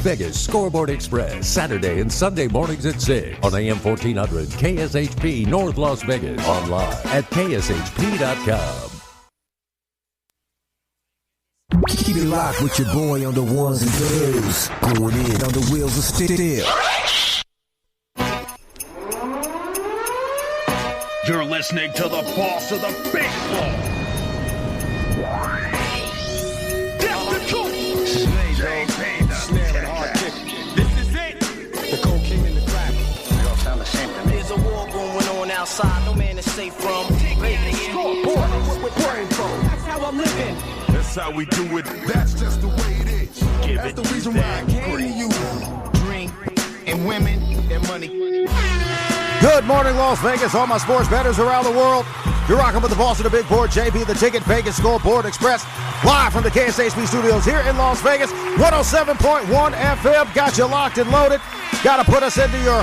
Vegas Scoreboard Express, Saturday and Sunday mornings at 6 on AM 1400 KSHP North Las Vegas. Online at KSHP.com. Keep it locked with your boy on the ones and twos. Going in on the wheels of steel. You're listening to the boss of the big ball. This is it. The cocaine and the crack. They all sound the same to me. There's a war going on outside. No man is safe from. That's how I'm living. That's how we do it. That's just the way it is. That's the reason why I came to you. Drink and women and money. Good morning, Las Vegas. All my sports bettors around the world. You're rocking with the boss of the big board, JB the Ticket, Vegas Scoreboard Express, live from the KSHP studios here in Las Vegas. 107.1 FM. Got you locked and loaded. Got to put us into your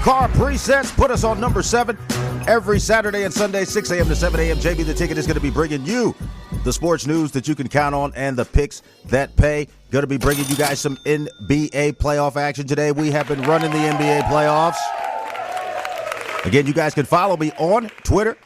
car presets. Put us on number 7 every Saturday and Sunday, 6 a.m. to 7 a.m. JB the Ticket is going to be bringing you the sports news that you can count on and the picks that pay. Going to be bringing you guys some NBA playoff action today. We have been running the NBA playoffs. Again, you guys can follow me on Twitter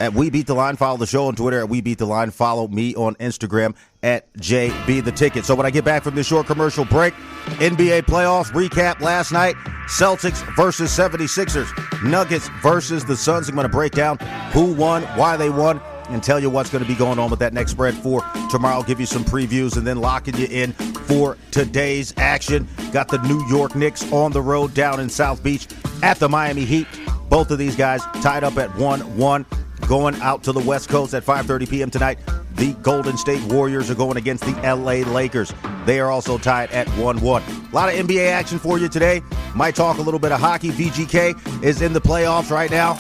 at We Beat the Line. Follow the show on Twitter at We Beat the Line. Follow me on Instagram at JB the Ticket. So when I get back from this short commercial break, NBA playoffs recap last night. Celtics versus 76ers. Nuggets versus the Suns. I'm going to break down who won, why they won, and tell you what's going to be going on with that next spread for tomorrow. I'll give you some previews and then locking you in for today's action. Got the New York Knicks on the road down in South Beach at the Miami Heat. Both of these guys tied up at 1-1. Going out to the West Coast at 5:30 p.m. tonight. The Golden State Warriors are going against the LA Lakers. They are also tied at 1-1. A lot of NBA action for you today. Might talk a little bit of hockey. VGK is in the playoffs right now.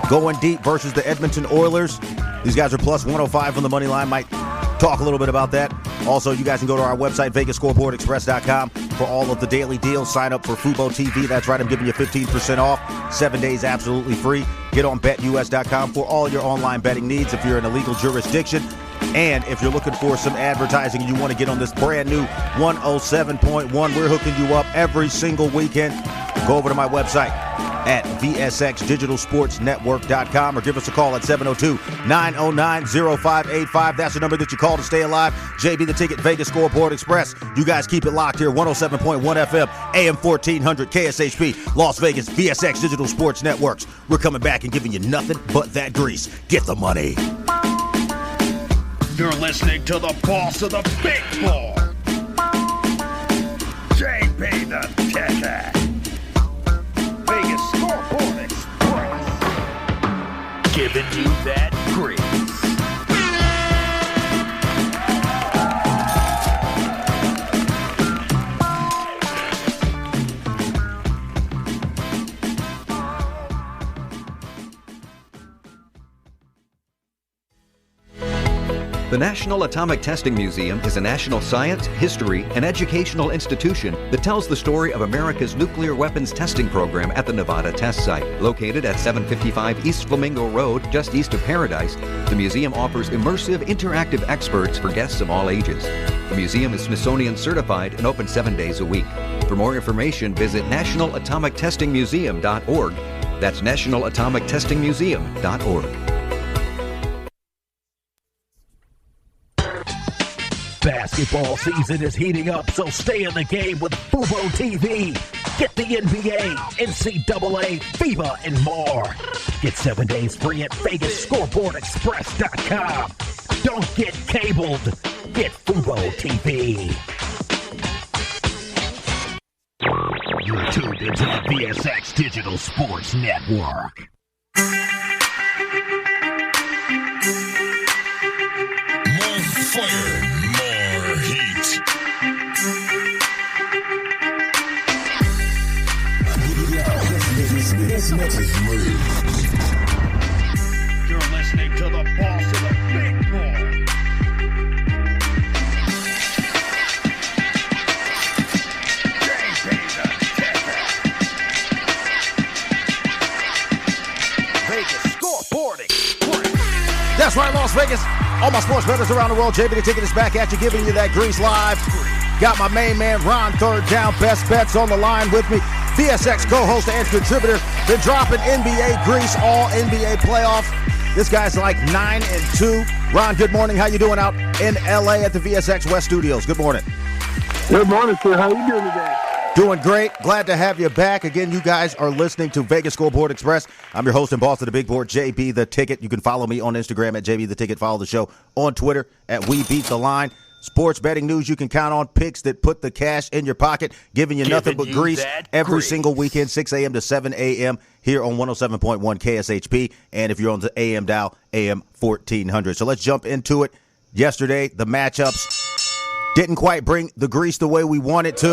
Going deep versus the Edmonton Oilers. These guys are plus 105 on the money line. Might talk a little bit about that. Also, you guys can go to our website, VegasScoreboardExpress.com, for all of the daily deals. Sign up for Fubo TV. That's right, I'm giving you 15% off. 7 days absolutely free. Get on BetUS.com for all your online betting needs if you're in a legal jurisdiction. And if you're looking for some advertising and you want to get on this brand new 107.1, we're hooking you up every single weekend. Go over to my website at VSXDigitalSportsNetwork.com or give us a call at 702-909-0585. That's the number that you call to stay alive. JB the Ticket, Vegas Scoreboard Express. You guys keep it locked here. 107.1 FM, AM 1400, KSHP, Las Vegas, VSX Digital Sports Networks. We're coming back and giving you nothing but that grease. Get the money. You're listening to the boss of the big ball. JB the Ticket. Vegas Scoreboard Express. Giving you that grease. The National Atomic Testing Museum is a national science, history, and educational institution that tells the story of America's nuclear weapons testing program at the Nevada test site. Located at 755 East Flamingo Road, just east of Paradise, the museum offers immersive, interactive experts for guests of all ages. The museum is Smithsonian certified and open 7 days a week. For more information, visit nationalatomictestingmuseum.org. That's nationalatomictestingmuseum.org. Basketball season is heating up, so stay in the game with Fubo TV. Get the NBA, NCAA, FIBA, and more. Get 7 days free at VegasScoreboardExpress.com. Don't get cabled. Get Fubo TV. You're tuned into the VSX Digital Sports Network. More fire. This mix is smooth. You're listening to the boss of the big ball. Vegas Scoreboard Express. That's right, Las Vegas. All my sports bettors around the world. JB the Ticket is back at you, giving you that grease live Got my main man, Ron Third Down, Best Bets on the line with me. VSX co-host and contributor. Been dropping NBA grease, all NBA playoffs. This guy's like 9-2. Ron, good morning. How you doing out in L.A. at the VSX West Studios? Good morning. Good morning, sir. How you doing today? Doing great. Glad to have you back. Again, you guys are listening to Vegas Scoreboard Express. I'm your host and boss of the big board, JB The Ticket. You can follow me on Instagram at JB The Ticket. Follow the show on Twitter at We Beat the Line. Sports betting news you can count on. Picks that put the cash in your pocket. Giving you nothing but grease every single weekend, 6 a.m. to 7 a.m. here on 107.1 KSHP. And if you're on the AM dial, AM 1400. So let's jump into it. Yesterday, the matchups didn't quite bring the grease the way we wanted to.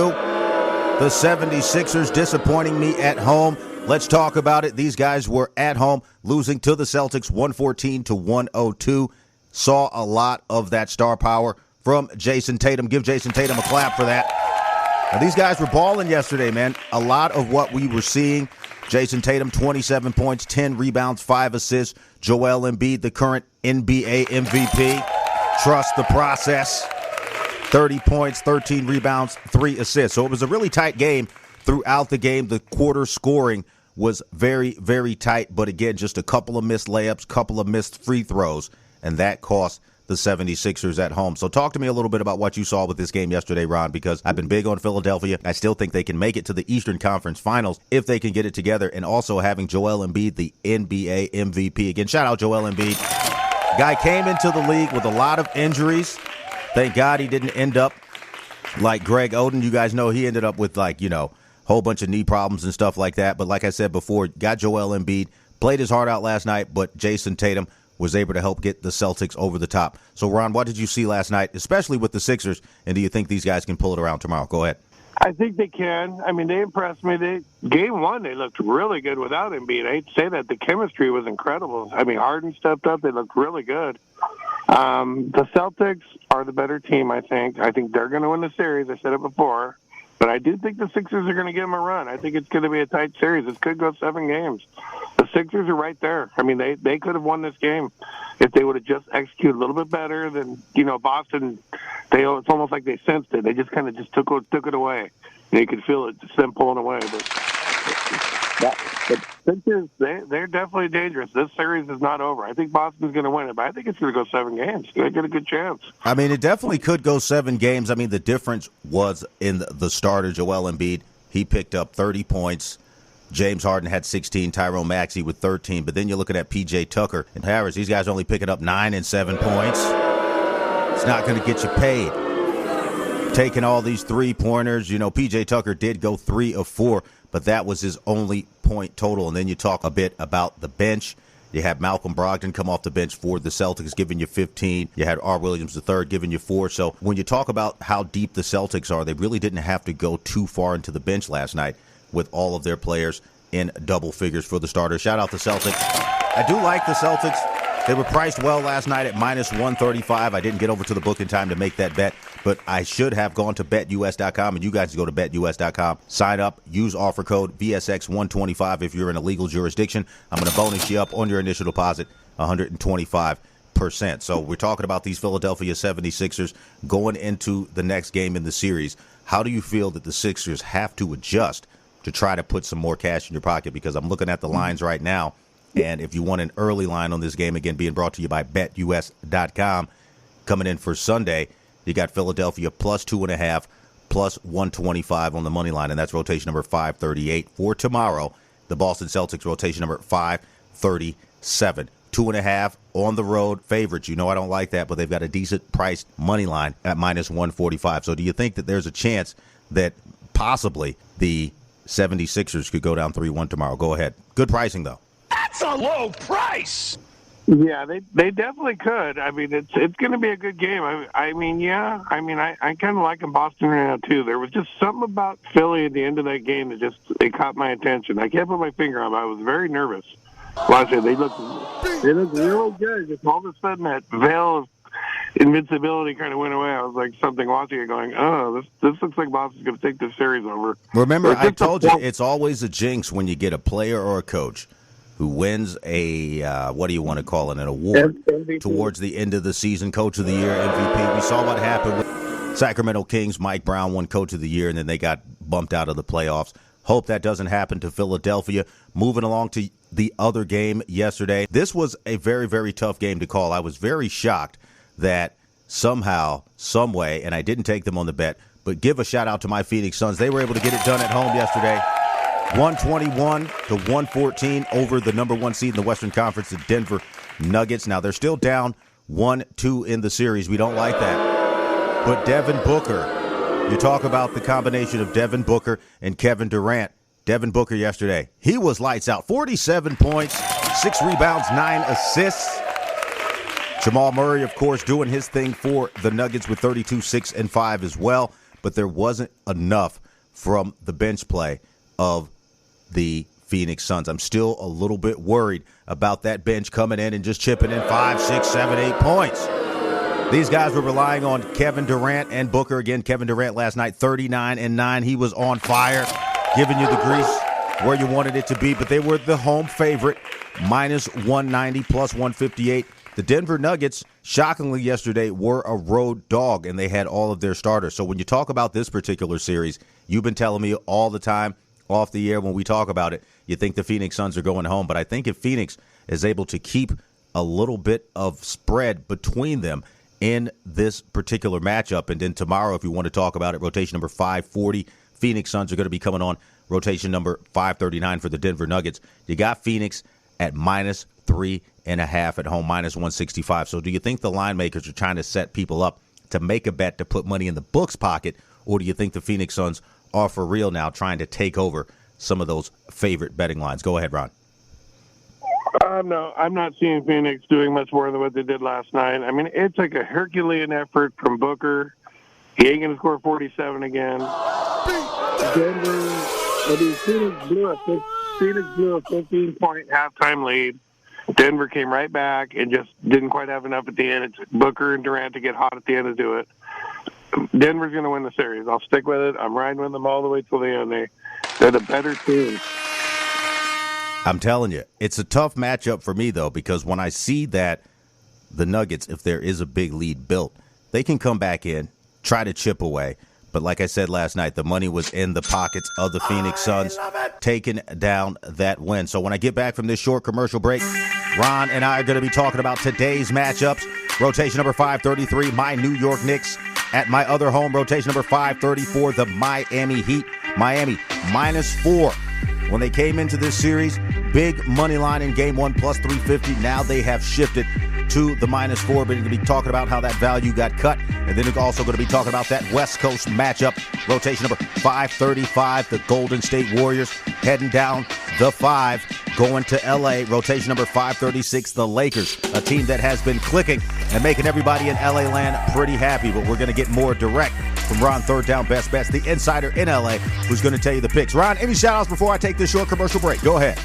The 76ers disappointing me at home. Let's talk about it. These guys were at home, losing to the Celtics 114-102. Saw a lot of that star power from Jason Tatum. Give Jason Tatum a clap for that. Now, these guys were balling yesterday, man. A lot of what we were seeing. Jason Tatum, 27 points, 10 rebounds, 5 assists. Joel Embiid, the current NBA MVP. Trust the process. 30 points, 13 rebounds, 3 assists. So it was a really tight game throughout the game. The quarter scoring was very, very tight. But again, just a couple of missed layups, couple of missed free throws, and that cost the 76ers at home. So talk to me a little bit about what you saw with this game yesterday, Ron, because I've been big on Philadelphia. I still think they can make it to the Eastern Conference Finals if they can get it together. And also having Joel Embiid, the NBA MVP. Again, shout out Joel Embiid. Guy came into the league with a lot of injuries. Thank God he didn't end up like Greg Oden. You guys know he ended up with a whole bunch of knee problems and stuff like that. But like I said before, got Joel Embiid, played his heart out last night, but Jason Tatum was able to help get the Celtics over the top. So, Ron, what did you see last night, especially with the Sixers, and do you think these guys can pull it around tomorrow? Go ahead. I think they can. I mean, they impressed me. Game one, they looked really good without Embiid. I hate to say that. The chemistry was incredible. I mean, Harden stepped up. They looked really good. The Celtics are the better team, I think. I think they're going to win the series. I said it before. But I do think the Sixers are going to give them a run. I think it's going to be a tight series. It could go 7 games. The Sixers are right there. I mean, they could have won this game if they would have just executed a little bit better than, Boston. It's almost like they sensed it. They just kind of just took it away. And you could feel it, just them pulling away. But Sixers, they're definitely dangerous. This series is not over. I think Boston's going to win it, but I think it's going to go 7 games. They get a good chance. I mean, it definitely could go 7 games. I mean, the difference was in the starter, Joel Embiid. He picked up 30 points. James Harden had 16, Tyrone Maxey with 13. But then you're looking at P.J. Tucker and Harris. These guys are only picking up 9 and 7 points. It's not going to get you paid. Taking all these three-pointers. P.J. Tucker did go 3 of 4, but that was his only point total. And then you talk a bit about the bench. You had Malcolm Brogdon come off the bench for the Celtics, giving you 15. You had R. Williams III giving you 4. So when you talk about how deep the Celtics are, they really didn't have to go too far into the bench last night with all of their players in double figures for the starters. Shout out the Celtics. I do like the Celtics. They were priced well last night at minus 135. I didn't get over to the book in time to make that bet, but I should have gone to betus.com, and you guys go to betus.com. Sign up, use offer code VSX125 if you're in a legal jurisdiction. I'm going to bonus you up on your initial deposit 125%. So we're talking about these Philadelphia 76ers going into the next game in the series. How do you feel that the Sixers have to adjust to try to put some more cash in your pocket? Because I'm looking at the lines right now. And if you want an early line on this game, again, being brought to you by BetUS.com, coming in for Sunday, you got Philadelphia plus 2.5, plus 125 on the money line, and that's rotation number 538. For tomorrow, the Boston Celtics rotation number 537. 2.5 on the road favorites. I don't like that, but they've got a decent priced money line at minus 145. So do you think that there's a chance that possibly the 76ers could go down 3-1 tomorrow? Go ahead. Good pricing, though. That's a low price. Yeah, they definitely could. I mean, it's going to be a good game. I kind of like in Boston right now too. There was just something about Philly at the end of that game that it caught my attention. I can't put my finger on it. I was very nervous watching. They looked real good. Just all of a sudden that veil of invincibility kind of went away. I was like something watching it going, oh, this looks like Boston's going to take this series over. Remember, I told you, it's always a jinx when you get a player or a coach who wins a, what do you want to call it, an award MVP. Towards the end of the season, Coach of the Year, MVP. We saw what happened with Sacramento Kings, Mike Brown won Coach of the Year, and then they got bumped out of the playoffs. Hope that doesn't happen to Philadelphia. Moving along to the other game yesterday. This was a very, very tough game to call. I was very shocked that somehow, some way, and I didn't take them on the bet, but give a shout out to my Phoenix Suns. They were able to get it done at home yesterday. 121-114 over the number one seed in the Western Conference, the Denver Nuggets. Now, they're still down 1-2 in the series. We don't like that. But Devin Booker, you talk about the combination of Devin Booker and Kevin Durant. Devin Booker yesterday, he was lights out. 47 points, 6 rebounds, 9 assists. Jamal Murray, of course, doing his thing for the Nuggets with 32, 6, and 5 as well. But there wasn't enough from the bench play of the Phoenix Suns. I'm still a little bit worried about that bench coming in and just chipping in 5, 6, 7, 8 points. These guys were relying on Kevin Durant and Booker. Again, Kevin Durant last night, 39-9. He was on fire, giving you the grease where you wanted it to be. But they were the home favorite, minus 190, plus 158. The Denver Nuggets, shockingly yesterday, were a road dog, and they had all of their starters. So when you talk about this particular series, you've been telling me all the time off the air when we talk about it, you think the Phoenix Suns are going home. But I think if Phoenix is able to keep a little bit of spread between them in this particular matchup, and then tomorrow, if you want to talk about it, rotation number 540, Phoenix Suns are going to be coming on rotation number 539 for the Denver Nuggets. You got Phoenix at minus 3.5 at home, minus 165. So do you think the line makers are trying to set people up to make a bet to put money in the book's pocket, or do you think the Phoenix Suns are for real now trying to take over some of those favorite betting lines? Go ahead, Ron. No, I'm not seeing Phoenix doing much more than what they did last night. I mean, it's like a Herculean effort from Booker. He ain't going to score 47 again. Phoenix blew a 15-point halftime lead. Denver came right back and just didn't quite have enough at the end. It took Booker and Durant to get hot at the end to do it. Denver's going to win the series. I'll stick with it. I'm riding with them all the way till the end. They're the better team. I'm telling you, it's a tough matchup for me, though, because when I see that the Nuggets, if there is a big lead built, they can come back in, try to chip away. But like I said last night, the money was in the pockets of the Phoenix Suns, taking down that win. So when I get back from this short commercial break, Ron and I are going to be talking about today's matchups. Rotation number 533, my New York Knicks. At my other home, rotation number 534, the Miami Heat. Miami, minus 4. When they came into this series, big money line in game one, plus 350. Now they have shifted to the minus 4. But we're going to be talking about how that value got cut. And then we're also going to be talking about that West Coast matchup. Rotation number 535, the Golden State Warriors heading down the 5, going to L.A. Rotation number 536, the Lakers, a team that has been clicking and making everybody in L.A. land pretty happy. But we're going to get more direct from Ron, Third Down Best Bets, the insider in L.A., who's going to tell you the picks. Ron, any shout-outs before I take this short commercial break? Go ahead.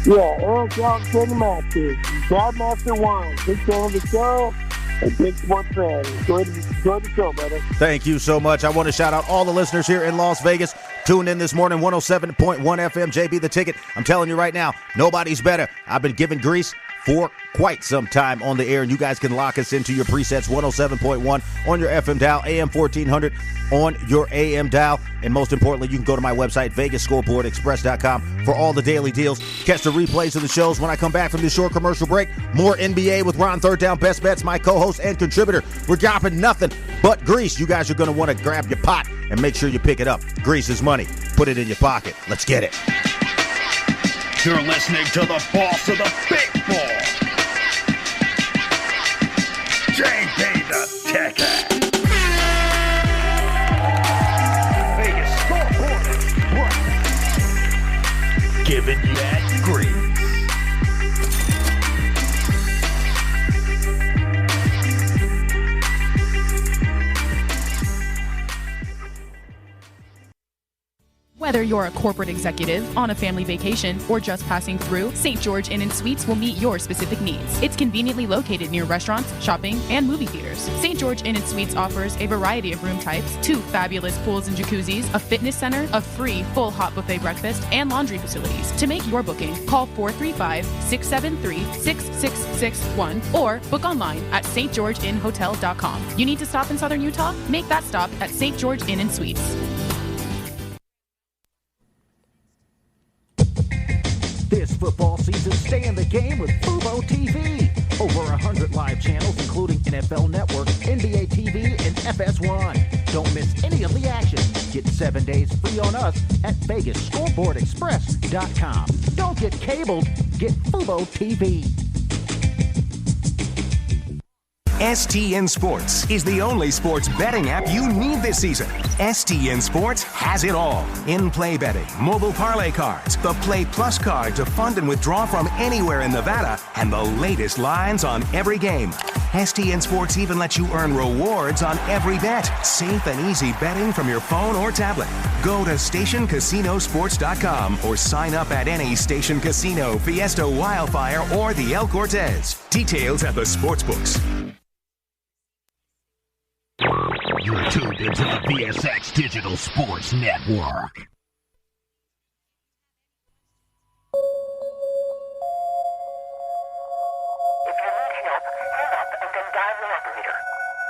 Yeah, Eric Young, Kenny Masters, Godmaster 1, big fan of the show, and big sports fan. Enjoy the show, brother. Thank you so much. I want to shout out all the listeners here in Las Vegas. Tune in this morning, 107.1 FM, JB the Ticket. I'm telling you right now, nobody's better. I've been giving grease for quite some time on the air, and you guys can lock us into your presets, 107.1 on your FM dial, AM 1400 on your AM dial, and most importantly, you can go to my website, VegasScoreboardExpress.com, for all the daily deals. Catch the replays of the shows when I come back from this short commercial break. More NBA with Ron, Third Down Best Bets, my co-host and contributor. We're dropping nothing but grease. You guys are going to want to grab your pot and make sure you pick it up. Grease is money. Put it in your pocket. Let's get it. You're listening to the boss of the big ball, JB the Ticket. Vegas Scoreboard Express, giving you that grease. Whether you're a corporate executive, on a family vacation, or just passing through, St. George Inn & Suites will meet your specific needs. It's conveniently located near restaurants, shopping, and movie theaters. St. George Inn & Suites offers a variety of room types, 2 fabulous pools and jacuzzis, a fitness center, a free full hot buffet breakfast, and laundry facilities. To make your booking, call 435-673-6661 or book online at stgeorgeinnhotel.com. You need to stop in Southern Utah? Make that stop at St. George Inn & Suites. This football season, stay in the game with Fubo TV. Over 100 live channels, including NFL Network, NBA TV, and FS1. Don't miss any of the action. Get 7 days free on us at VegasScoreboardExpress.com. Don't get cabled. Get Fubo TV. STN Sports is the only sports betting app you need this season. STN Sports has it all. In-play betting, mobile parlay cards, the Play Plus card to fund and withdraw from anywhere in Nevada, and the latest lines on every game. STN Sports even lets you earn rewards on every bet. Safe and easy betting from your phone or tablet. Go to StationCasinoSports.com or sign up at any Station Casino, Fiesta Wildfire, or the El Cortez. Details at the sportsbooks. You're tuned into the VSX Digital Sports Network.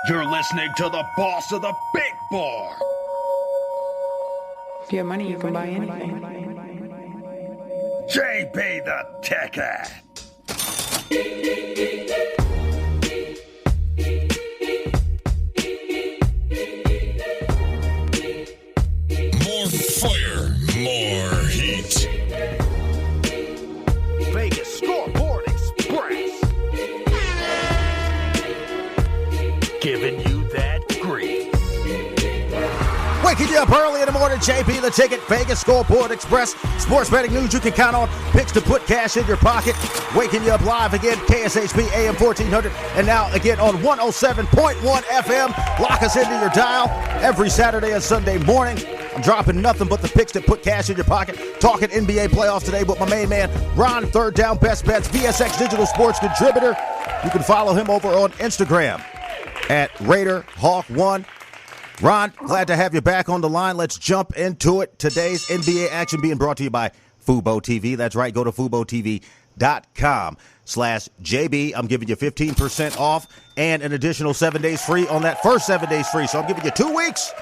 You're listening to the boss of the big bar. If you have money, you can buy anything. JB the Ticket. More fire, more heat. Vegas Scoreboard Express. Giving you that grease. Waking you up early in the morning, JB the Ticket, Vegas Scoreboard Express. Sports betting news you can count on. Picks to put cash in your pocket. Waking you up live again, KSHP AM 1400. And now again on 107.1 FM. Lock us into your dial every Saturday and Sunday morning. I'm dropping nothing but the picks that put cash in your pocket. Talking NBA playoffs today with my main man, Ron, Third Down Best Bets, VSX Digital Sports Contributor. You can follow him over on Instagram at RaiderHawk1. Ron, glad to have you back on the line. Let's jump into it. Today's NBA action being brought to you by Fubo TV. That's right. Go to FuboTV.com/JB. I'm giving you 15% off and an additional 7 days free on that first 7 days free. So I'm giving you 2 weeks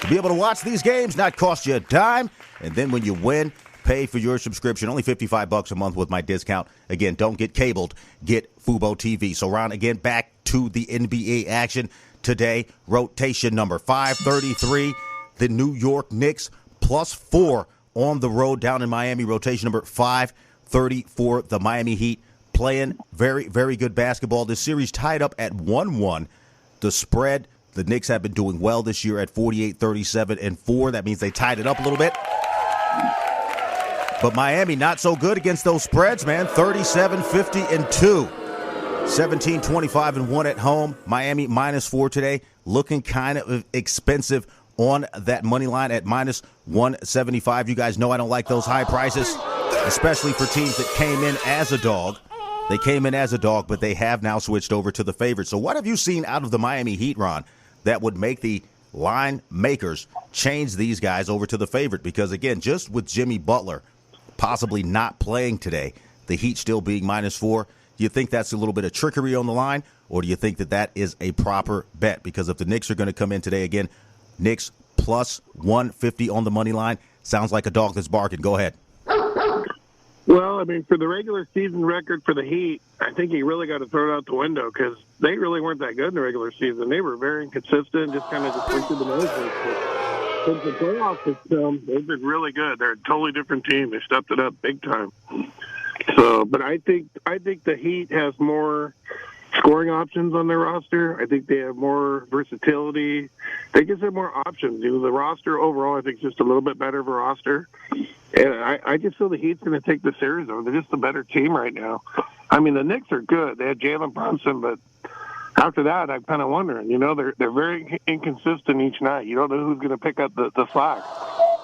to be able to watch these games, not cost you a dime. And then when you win, pay for your subscription. Only $55 a month with my discount. Again, don't get cabled. Get Fubo TV. So, Ron, again, back to the NBA action today. Rotation number 533. The New York Knicks +4 on the road down in Miami. Rotation number 534. The Miami Heat playing very, very good basketball. This series tied up at 1-1. The spread, the Knicks have been doing well this year at 48-37-4. That means they tied it up a little bit. But Miami not so good against those spreads, man. 37-50-2. 17-25-1 at home. Miami -4 today. Looking kind of expensive on that money line at -175. You guys know I don't like those high prices, especially for teams that came in as a dog. They came in as a dog, but they have now switched over to the favorite. So what have you seen out of the Miami Heat, Ron, that would make the line makers change these guys over to the favorite? Because, again, just with Jimmy Butler possibly not playing today, the Heat still being -4, do you think that's a little bit of trickery on the line, or do you think that that is a proper bet? Because if the Knicks are going to come in today, again, Knicks +150 on the money line, sounds like a dog that's barking. Go ahead. Well, I mean, for the regular season record for the Heat, I think you really got to throw it out the window because they really weren't that good in the regular season. They were very inconsistent, just kind of just went through the motions. Since the playoffs, they've been really good. They're a totally different team. They stepped it up big time. So, but I think the Heat has more scoring options on their roster. I think they have more versatility. They just have more options. You know, the roster overall, I think, is just a little bit better of a roster. And I just feel the Heat's going to take the series over. They're just a better team right now. I mean, the Knicks are good. They had Jalen Brunson, but after that, I'm kind of wondering. You know, they're very inconsistent each night. You don't know who's going to pick up the slack.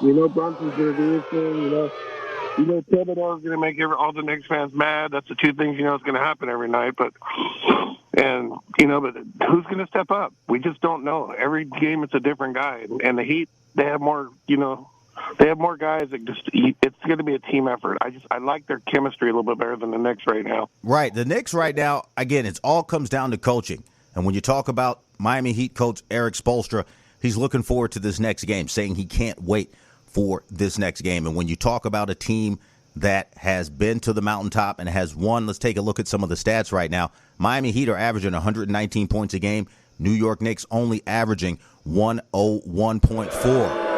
You know Brunson's going to do his thing. You know Thibodeau's going to make all the Knicks fans mad. That's the two things you know is going to happen every night. But who's going to step up? We just don't know. Every game it's a different guy. And the Heat, they have more. They have more guys that it's going to be a team effort. I like their chemistry a little bit better than the Knicks right now. Right. The Knicks right now, again, it all comes down to coaching. And when you talk about Miami Heat coach Eric Spoelstra, he's looking forward to this next game, saying he can't wait for this next game. And when you talk about a team that has been to the mountaintop and has won, let's take a look at some of the stats right now. Miami Heat are averaging 119 points a game. New York Knicks only averaging 101.4.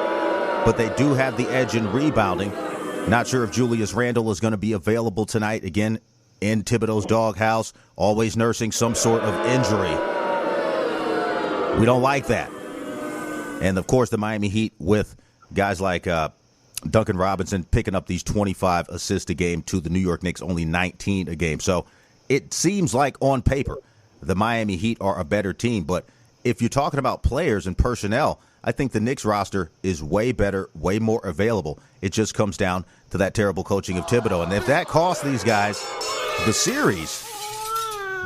But they do have the edge in rebounding. Not sure if Julius Randle is going to be available tonight. Again, in Thibodeau's doghouse, always nursing some sort of injury. We don't like that. And, of course, the Miami Heat with guys like Duncan Robinson picking up these 25 assists a game to the New York Knicks, only 19 a game. So it seems like on paper the Miami Heat are a better team. But if you're talking about players and personnel, I think the Knicks roster is way better, way more available. It just comes down to that terrible coaching of Thibodeau. And if that costs these guys the series,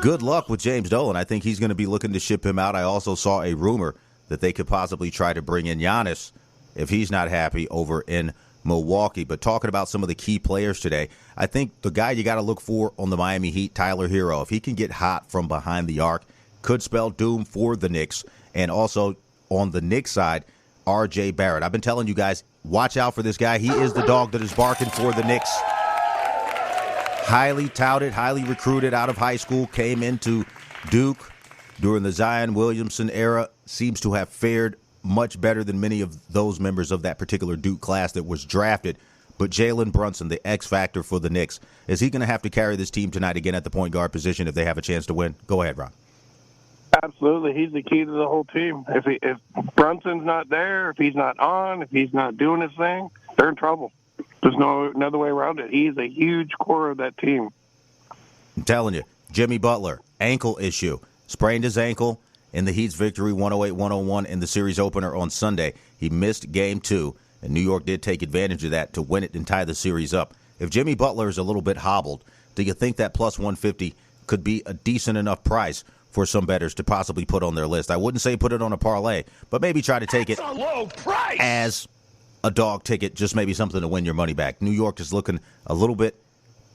good luck with James Dolan. I think he's going to be looking to ship him out. I also saw a rumor that they could possibly try to bring in Giannis if he's not happy over in Milwaukee. But talking about some of the key players today, I think the guy you got to look for on the Miami Heat, Tyler Hero, if he can get hot from behind the arc, could spell doom for the Knicks. And also on the Knicks side, R.J. Barrett. I've been telling you guys, watch out for this guy. He is the dog that is barking for the Knicks. Highly touted, highly recruited out of high school, came into Duke during the Zion Williamson era, seems to have fared much better than many of those members of that particular Duke class that was drafted. But Jalen Brunson, the X factor for the Knicks, is he going to have to carry this team tonight again at the point guard position if they have a chance to win? Go ahead, Ron. Absolutely. He's the key to the whole team. If Brunson's not there, if he's not on, if he's not doing his thing, they're in trouble. There's no another way around it. He's a huge core of that team. I'm telling you, Jimmy Butler, ankle issue. Sprained his ankle in the Heat's victory 108-101 in the series opener on Sunday. He missed Game 2, and New York did take advantage of that to win it and tie the series up. If Jimmy Butler is a little bit hobbled, do you think that plus 150 could be a decent enough price for some bettors to possibly put on their list? I wouldn't say put it on a parlay, but maybe try to take it as a dog ticket, just maybe something to win your money back. New York is looking a little bit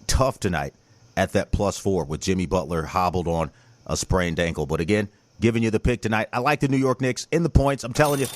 tough tonight at that +4 with Jimmy Butler hobbled on a sprained ankle. But again, giving you the pick tonight. I like the New York Knicks in the points. I'm telling you,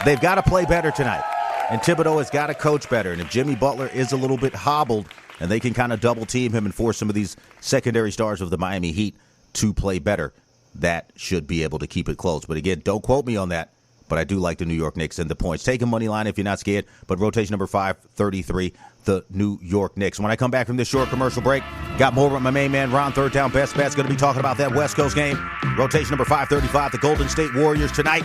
they've got to play better tonight. And Thibodeau has got to coach better. And if Jimmy Butler is a little bit hobbled and they can kind of double team him and force some of these secondary stars of the Miami Heat to play better, that should be able to keep it close. But again, don't quote me on that. But I do like the New York Knicks and the points. Take a money line if you're not scared. But rotation number 533, the New York Knicks. When I come back from this short commercial break, got more with my main man, Ron, third down best bets. Going to be talking about that West Coast game. Rotation number 535, the Golden State Warriors tonight.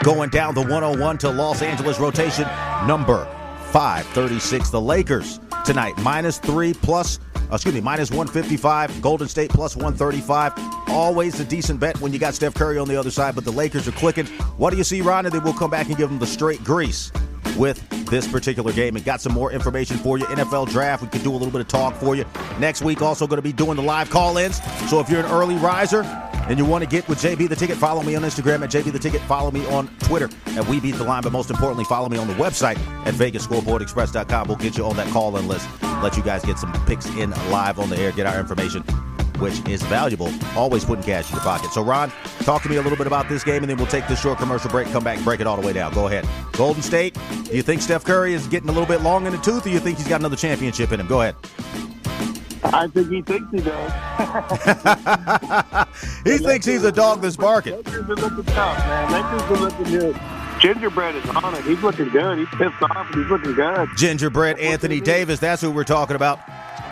Going down the 101 to Los Angeles. Rotation number 536, the Lakers tonight. minus 155. Golden State plus 135. Always a decent bet when you got Steph Curry on the other side, but the Lakers are clicking. What do you see, Ron? And then we'll come back and give them the straight grease with this particular game. And got some more information for you. NFL draft, we could do a little bit of talk for you. Next week, also going to be doing the live call-ins. So if you're an early riser and you want to get with JB the Ticket, follow me on Instagram at JB the Ticket. Follow me on Twitter at We Beat the Line. But most importantly, follow me on the website at VegasScoreboardExpress.com. We'll get you on that call-in list. Let you guys get some picks in live on the air. Get our information, which is valuable. Always putting cash in your pocket. So, Ron, talk to me a little bit about this game, and then we'll take this short commercial break, come back and break it all the way down. Go ahead. Golden State, do you think Steph Curry is getting a little bit long in the tooth, or you think he's got another championship in him? Go ahead. I think he thinks he does. He thinks he's a dog that's barking. Lakers are looking tough, man. Lakers are looking good. Gingerbread is on it. He's looking good. He's pissed off, and he's looking good. Gingerbread Anthony Davis, that's who we're talking about,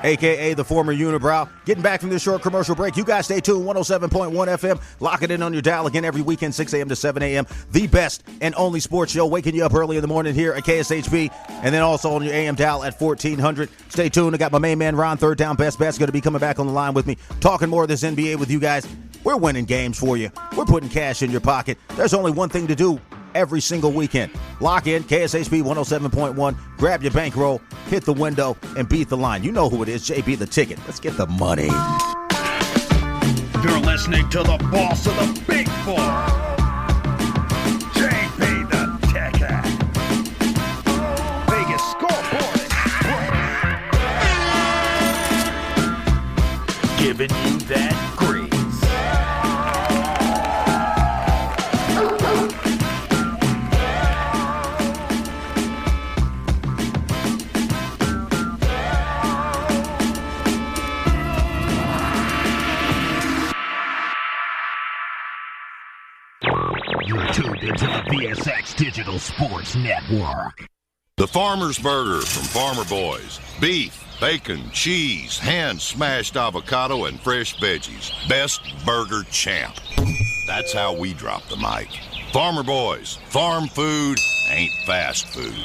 a.k.a. the former unibrow. Getting back from this short commercial break. You guys stay tuned, 107.1 FM. Lock it in on your dial again every weekend, 6 a.m. to 7 a.m. The best and only sports show, waking you up early in the morning here at KSHP, and then also on your AM dial at 1400. Stay tuned. I got my main man, Ron, third down best bets, going to be coming back on the line with me, talking more of this NBA with you guys. We're winning games for you. We're putting cash in your pocket. There's only one thing to do every single weekend. Lock in, KSHP 107.1, grab your bankroll, hit the window, and beat the line. You know who it is, JB the Ticket. Let's get the money. You're listening to the boss of the big four, JB the Ticket. Vegas Scoreboard Express. Giving you that grease. You're tuned into the VSX Digital Sports Network. The Farmer's Burger from Farmer Boys. Beef, bacon, cheese, hand-smashed avocado, and fresh veggies. Best burger champ. That's how we drop the mic. Farmer Boys. Farm food ain't fast food.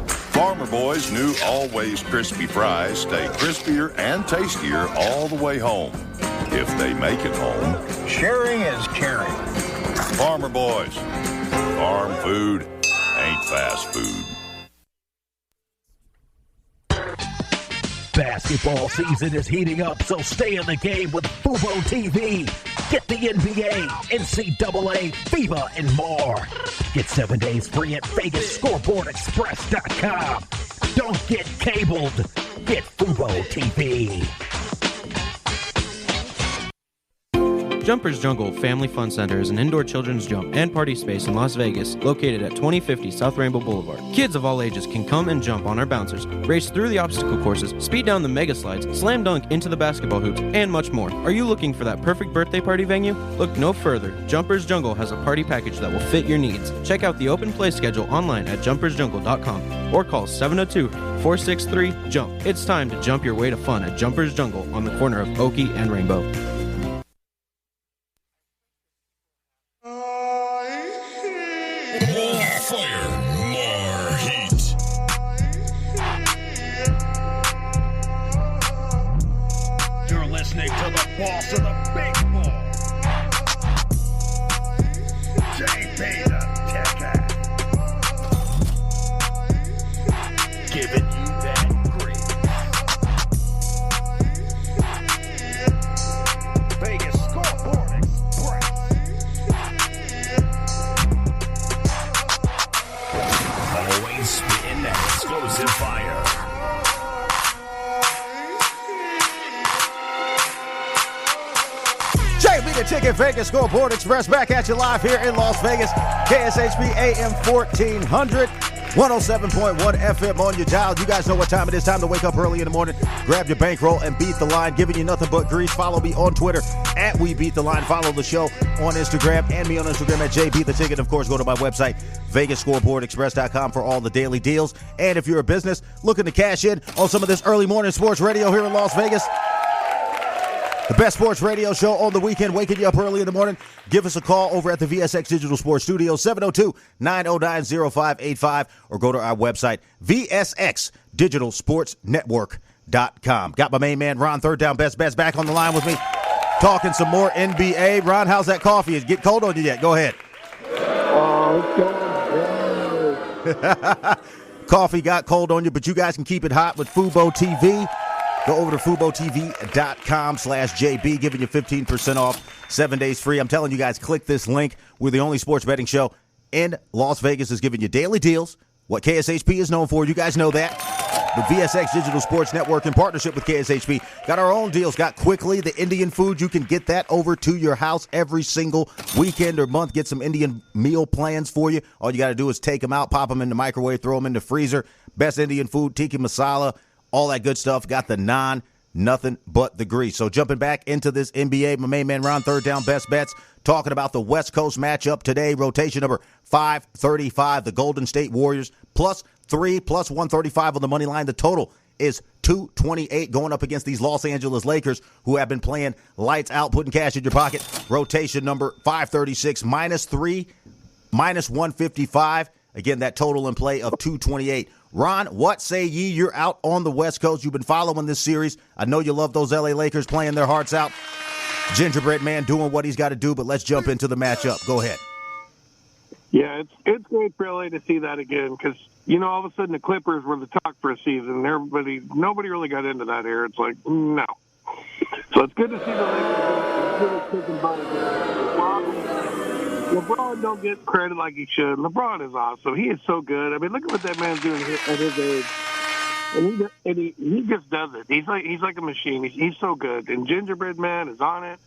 Farmer Boys' new always crispy fries stay crispier and tastier all the way home. If they make it home. Sharing is caring. Farmer Boys. Farm food ain't fast food. Basketball season is heating up, so stay in the game with Fubo TV. Get the NBA, NCAA, FIBA, and more. Get 7 days free at VegasScoreboardExpress.com. Don't get cabled. Get Fubo TV. Jumpers Jungle Family Fun Center is an indoor children's jump and party space in Las Vegas, located at 2050 South Rainbow Boulevard. Kids of all ages can come and jump on our bouncers, race through the obstacle courses, speed down the mega slides, slam dunk into the basketball hoops, and much more. Are you looking for that perfect birthday party venue? Look no further. Jumpers Jungle has a party package that will fit your needs. Check out the open play schedule online at jumpersjungle.com or call 702-463-JUMP. It's time to jump your way to fun at Jumpers Jungle on the corner of Oakey and Rainbow. Boss of the big four, JB the Ticket. Giving you that grease. Vegas Scoreboard Express. Always spitting that explosive fire. JB the Ticket, Vegas Scoreboard Express, back at you live here in Las Vegas. KSHP AM 1400, 107.1 FM on your dial. You guys know what time it is. Time to wake up early in the morning, grab your bankroll, and beat the line. Giving you nothing but grease. Follow me on Twitter at WeBeatTheLine. Follow the show on Instagram and me on Instagram at JB the Ticket. Of course, go to my website, VegasScoreboardExpress.com, for all the daily deals. And if you're a business looking to cash in on some of this early morning sports radio here in Las Vegas, the best sports radio show on the weekend, waking you up early in the morning. Give us a call over at the VSX Digital Sports Studio, 702-909-0585, or go to our website, VSXDigitalSportsNetwork.com. Got my main man, Ron, third down best bets, back on the line with me, talking some more NBA. Ron, how's that coffee? Is it get cold on you yet? Go ahead. Coffee got cold on you, but you guys can keep it hot with Fubo TV. Go over to FuboTV.com/JB, giving you 15% off, 7 days free. I'm telling you guys, click this link. We're the only sports betting show in Las Vegas is giving you daily deals. What KSHP is known for, you guys know that. The VSX Digital Sports Network, in partnership with KSHP, got our own deals. Got Quickly, the Indian food. You can get that over to your house every single weekend or month. Get some Indian meal plans for you. All you got to do is take them out, pop them in the microwave, throw them in the freezer. Best Indian food, tikka masala, all that good stuff. Got the naan, nothing but the grease. So jumping back into this NBA, my main man Ron, third down best bets, talking about the West Coast matchup today. Rotation number 535, the Golden State Warriors, +3, +135 on the money line. The total is 228 going up against these Los Angeles Lakers, who have been playing lights out, putting cash in your pocket. Rotation number 536, -3, -155. Again, that total in play of 228. Ron, what say ye? You're out on the West Coast. You've been following this series. I know you love those LA Lakers playing their hearts out. Gingerbread Man doing what he's got to do, but let's jump into the matchup. Go ahead. Yeah, it's great for LA to see that again because, all of a sudden the Clippers were the talk for a season. Nobody really got into that here. It's like, no. So it's good to see the Lakers really kicking butt again. LeBron don't get credit like he should. LeBron is awesome. He is so good. I mean, look at what that man's doing at his age. And he just does it. He's like a machine. He's so good. And Gingerbread Man is on it.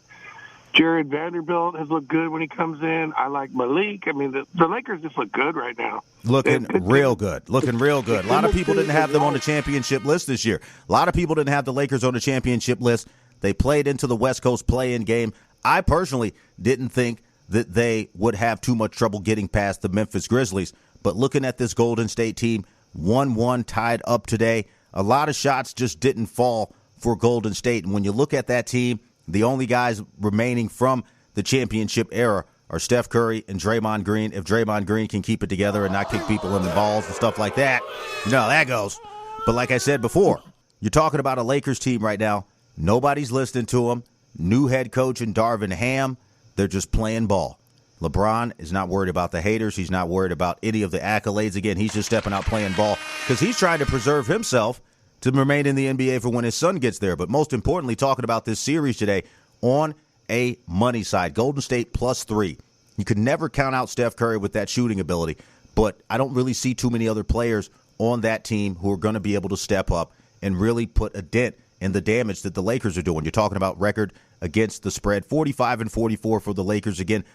Jared Vanderbilt has looked good when he comes in. I like Malik. I mean, the Lakers just look good right now. Looking real good. A lot of people didn't have them on the championship list this year. A lot of people didn't have the Lakers on the championship list. They played into the West Coast play-in game. I personally didn't think that they would have too much trouble getting past the Memphis Grizzlies. But looking at this Golden State team, 1-1 tied up today. A lot of shots just didn't fall for Golden State. And when you look at that team, the only guys remaining from the championship era are Steph Curry and Draymond Green. If Draymond Green can keep it together and not kick people in the balls and stuff like that, that goes. But like I said before, you're talking about a Lakers team right now. Nobody's listening to them. New head coach in Darvin Ham. They're just playing ball. LeBron is not worried about the haters. He's not worried about any of the accolades. Again, he's just stepping out playing ball because he's trying to preserve himself to remain in the NBA for when his son gets there. But most importantly, talking about this series today on a money side, Golden State +3. You could never count out Steph Curry with that shooting ability, but I don't really see too many other players on that team who are going to be able to step up and really put a dent in the damage that the Lakers are doing. You're talking about record against the spread, 45-44 for the Lakers. Again,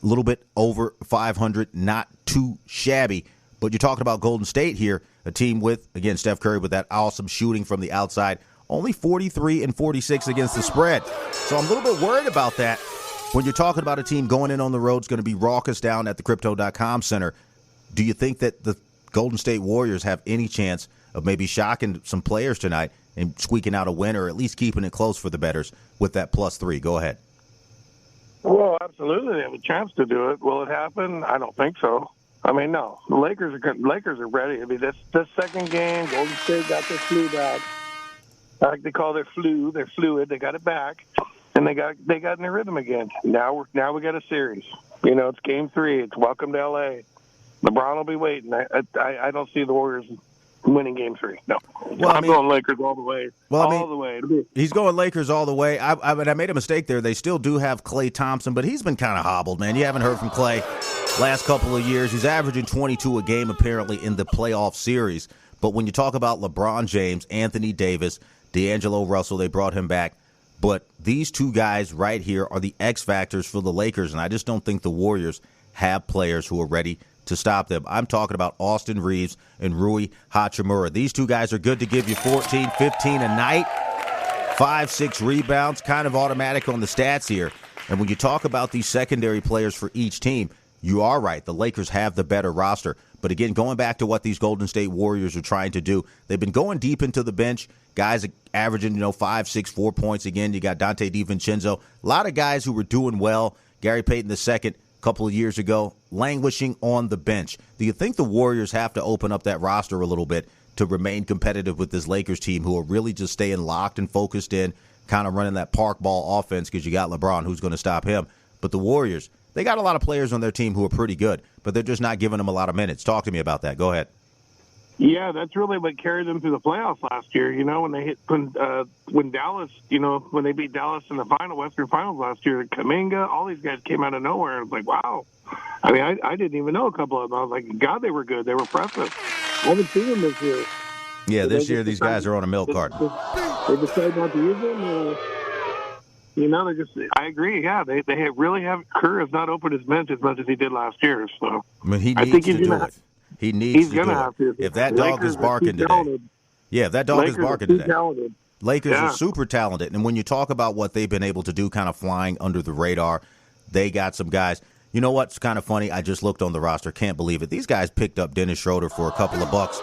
a little bit over 500, not too shabby. But you're talking about Golden State here, a team with, again, Steph Curry with that awesome shooting from the outside, only 43-46 against the spread. So I'm a little bit worried about that. When you're talking about a team going in on the road, it's going to be raucous down at the Crypto.com Center. Do you think that the Golden State Warriors have any chance of maybe shocking some players tonight and squeaking out a win or at least keeping it close for the bettors with that +3? Go ahead. Well, absolutely. They have a chance to do it. Will it happen? I don't think so. I mean, no. The Lakers are ready. I mean, this second game, Golden State got their flu back. Like they call their flu, they're fluid. They got it back, and they got in their rhythm again. Now we got a series. It's Game 3. It's welcome to L.A. LeBron will be waiting. I don't see the Warriors winning Game 3. No. Well, I'm going Lakers all the way. All the way. He's going Lakers all the way. I made a mistake there. They still do have Klay Thompson, but he's been kind of hobbled, man. You haven't heard from Klay last couple of years. He's averaging 22 a game apparently in the playoff series. But when you talk about LeBron James, Anthony Davis, D'Angelo Russell, they brought him back. But these two guys right here are the X factors for the Lakers, and I just don't think the Warriors have players who are ready to stop them. I'm talking about Austin Reeves and Rui Hachimura. These two guys are good to give you 14, 15 a night, 5-6 rebounds, kind of automatic on the stats here. And when you talk about these secondary players for each team, you are right. The Lakers have the better roster. But again, going back to what these Golden State Warriors are trying to do, they've been going deep into the bench. Guys averaging, 5, 6, 4 points. Again, you got Dante DiVincenzo. A lot of guys who were doing well. Gary Payton II, a couple of years ago, languishing on the bench. Do you think the Warriors have to open up that roster a little bit to remain competitive with this Lakers team who are really just staying locked and focused in, kind of running that park ball offense because you got LeBron who's going to stop him? But the Warriors, they got a lot of players on their team who are pretty good, but they're just not giving them a lot of minutes. Talk to me about that. Go ahead. Yeah, that's really what carried them through the playoffs last year. When Dallas, when they beat Dallas in the Western Finals last year, Kuminga, all these guys came out of nowhere. It was like, wow. I mean, I didn't even know a couple of them. I was like, God, they were good. They were impressive. I haven't seen them this year. Yeah, this year these guys are on a milk carton. They decided not to use them. They're just. I agree. Yeah, they really have. Kerr has not opened his bench as much as he did last year. So I mean, he needs to do it. He needs to do it. If that dog is barking today. Yeah, if that dog is barking today. Lakers are super talented. And when you talk about what they've been able to do kind of flying under the radar, they got some guys. You know what's kind of funny? I just looked on the roster. Can't believe it. These guys picked up Dennis Schroeder for a couple of bucks.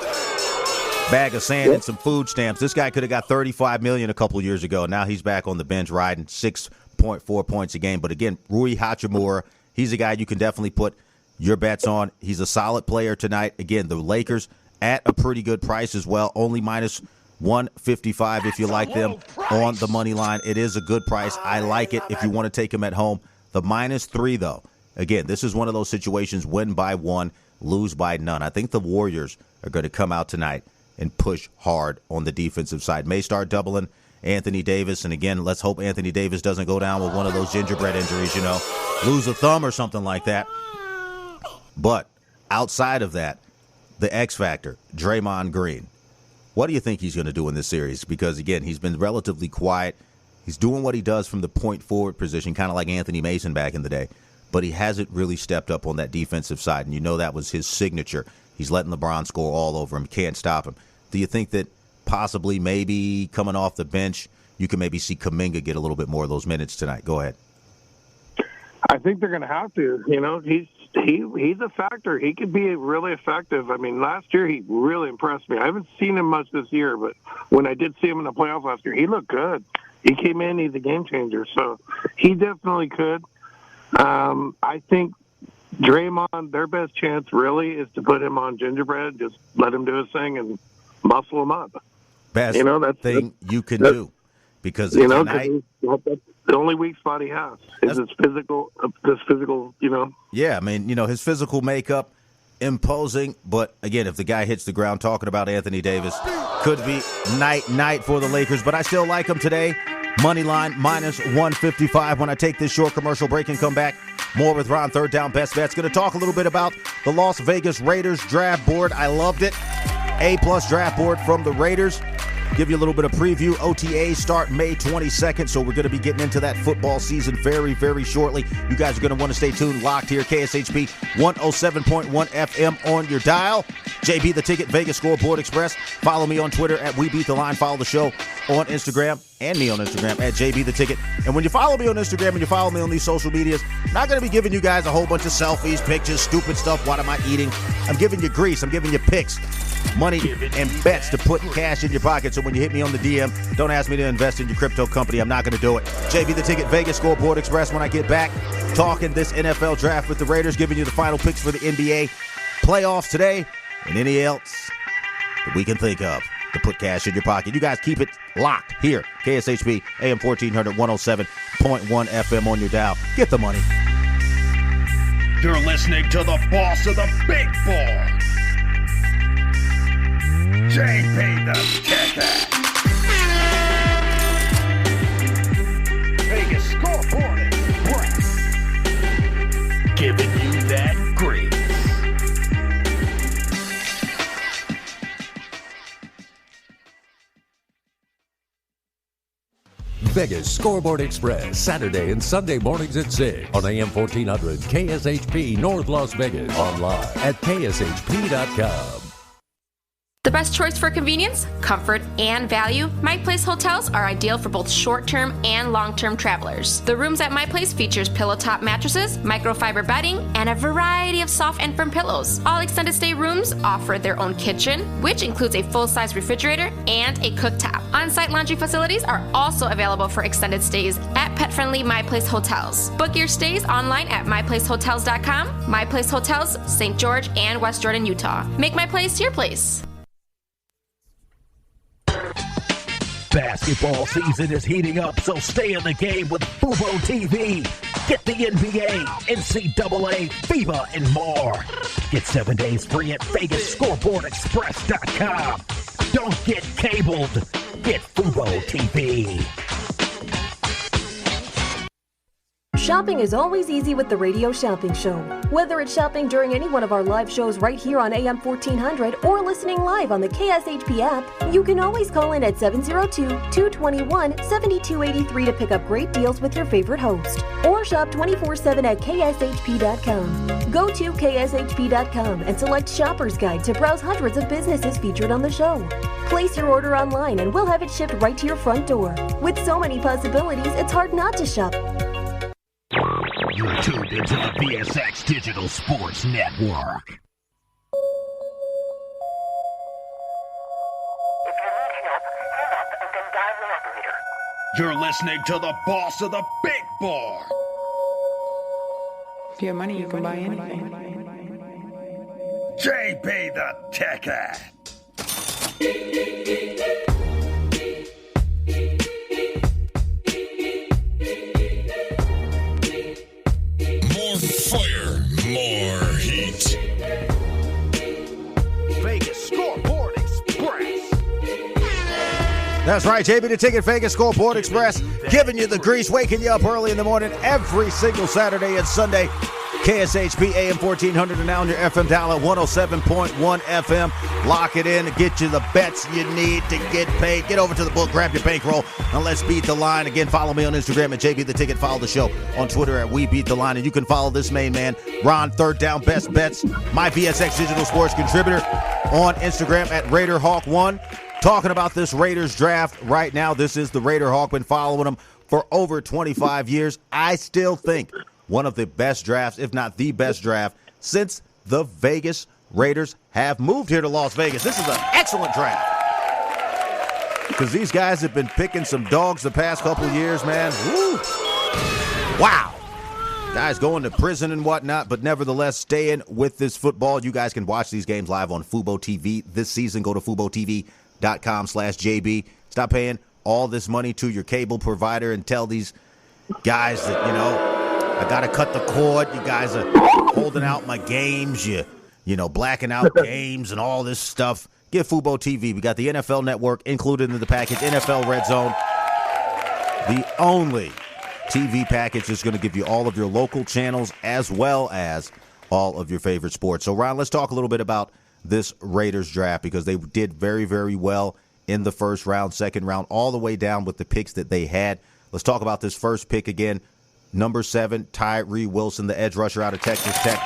Bag of sand and some food stamps. This guy could have got $35 million a couple years ago. Now he's back on the bench riding 6.4 points a game. But again, Rui Hachimura, he's a guy you can definitely put your bets on. He's a solid player tonight. Again, the Lakers at a pretty good price as well. Only minus 155 if you like them on the money line. It is a good price. I like it if you want to take them at home. The -3, though, again, this is one of those situations, win by one, lose by none. I think the Warriors are going to come out tonight and push hard on the defensive side. May start doubling Anthony Davis, and again, let's hope Anthony Davis doesn't go down with one of those gingerbread injuries, lose a thumb or something like that. But outside of that, the X factor, Draymond Green. What do you think he's going to do in this series? Because, again, he's been relatively quiet. He's doing what he does from the point forward position, kind of like Anthony Mason back in the day. But he hasn't really stepped up on that defensive side, and that was his signature. He's letting LeBron score all over him. Can't stop him. Do you think that possibly maybe coming off the bench, you can maybe see Kuminga get a little bit more of those minutes tonight? Go ahead. I think they're going to have to. He's a factor. He could be really effective. I mean, last year he really impressed me. I haven't seen him much this year, but when I did see him in the playoffs last year, he looked good. He came in, he's a game changer, so he definitely could. I think Draymond, their best chance really is to put him on gingerbread, just let him do his thing and muscle him up. Best thing you can do, because tonight, that's the only weak spot he has is his physical. Yeah, I mean, his physical makeup, imposing, but again, if the guy hits the ground, talking about Anthony Davis, could be night for the Lakers. But I still like him today. Money line minus 155. When I take this short commercial break and come back, more with Ron, Third Down Best Bets. Going to talk a little bit about the Las Vegas Raiders draft board. I loved it. A-plus draft board from the Raiders. Give you a little bit of preview. OTAs start May 22nd, so we're going to be getting into that football season very, very shortly. You guys are going to want to stay tuned, locked here, KSHP 107.1 FM on your dial. JB the Ticket, Vegas Scoreboard Express. Follow me on Twitter at We Beat the Line. Follow the show on Instagram and me on Instagram at JB the Ticket. And when you follow me on Instagram and you follow me on these social medias, I'm not going to be giving you guys a whole bunch of selfies, pictures, stupid stuff. What am I eating? I'm giving you grease. I'm giving you picks, money, and bets to put cash in your pocket. So when you hit me on the DM, don't ask me to invest in your crypto company. I'm not going to do it. JB the Ticket, Vegas Scoreboard Express. When I get back, talking this NFL draft with the Raiders, giving you the final picks for the NBA playoffs today and any else that we can think of to put cash in your pocket. You guys keep it locked here. KSHP, AM 1400, 107.1 FM on your dial. Get the money. You're listening to the boss of the big board, JBTHETICKET. Vegas Scoreboard Express. Giving you that grease. Vegas Scoreboard Express, Saturday and Sunday mornings at 6 on AM 1400 KSHP North Las Vegas. Online at KSHP.com. The best choice for convenience, comfort, and value, My Place hotels are ideal for both short-term and long-term travelers. The rooms at My Place features pillow-top mattresses, microfiber bedding, and a variety of soft and firm pillows. All extended stay rooms offer their own kitchen, which includes a full-size refrigerator and a cooktop. On-site laundry facilities are also available for extended stays at pet-friendly My Place hotels. Book your stays online at myplacehotels.com. My Place Hotels, St. George and West Jordan, Utah. Make My Place your place. Basketball season is heating up, so stay in the game with Fubo TV. Get the NBA, NCAA, FIBA, and more. Get 7 days free at VegasScoreboardExpress.com. Don't get cabled. Get Fubo TV. Shopping is always easy with the Radio Shopping Show. Whether it's shopping during any one of our live shows right here on AM 1400 or listening live on the KSHP app, you can always call in at 702-221-7283 to pick up great deals with your favorite host. Or shop 24/7 at KSHP.com. Go to KSHP.com and select Shopper's Guide to browse hundreds of businesses featured on the show. Place your order online and we'll have it shipped right to your front door. With so many possibilities, it's hard not to shop. You're tuned into the VSX Digital Sports Network. You're listening to the boss of the big board. If you have money, you can buy anything. JB the Ticket. More fight. That's right, JB the Ticket Vegas Scoreboard Express, giving you the grease, waking you up early in the morning every single Saturday and Sunday. KSHP AM 1400 and now on your FM dial at 107.1 FM. Lock it in and get you the bets you need to get paid. Get over to the book, grab your bankroll, and let's beat the line. Again, follow me on Instagram at JB the Ticket. Follow the show on Twitter at We Beat the Line. And you can follow this main man, Ron Third Down Best Bets, my VSX Digital Sports contributor, on Instagram at RaiderHawk1. Talking about this Raiders draft right now. This is the Raider Hawk. Been following them for over 25 years. I still think one of the best drafts, if not the best draft, since the Vegas Raiders have moved here to Las Vegas. This is an excellent draft because these guys have been picking some dogs the past couple of years, man. Woo. Wow. Guys going to prison and whatnot, but nevertheless staying with this football. You guys can watch these games live on Fubo TV this season. Go to FuboTV.com/JB. Stop paying all this money to your cable provider and tell these guys that, you know, I got to cut the cord. You guys are holding out my games. You blacking out games and all this stuff. Get Fubo TV. We got the NFL Network included in the package. NFL Red Zone. The only TV package is going to give you all of your local channels as well as all of your favorite sports. So, Ron, let's talk a little bit about this Raiders draft because they did very, very well in the first round, second round, all the way down with the picks that they had. Let's talk about this first pick again. Number 7, Tyree Wilson, the edge rusher out of Texas Tech.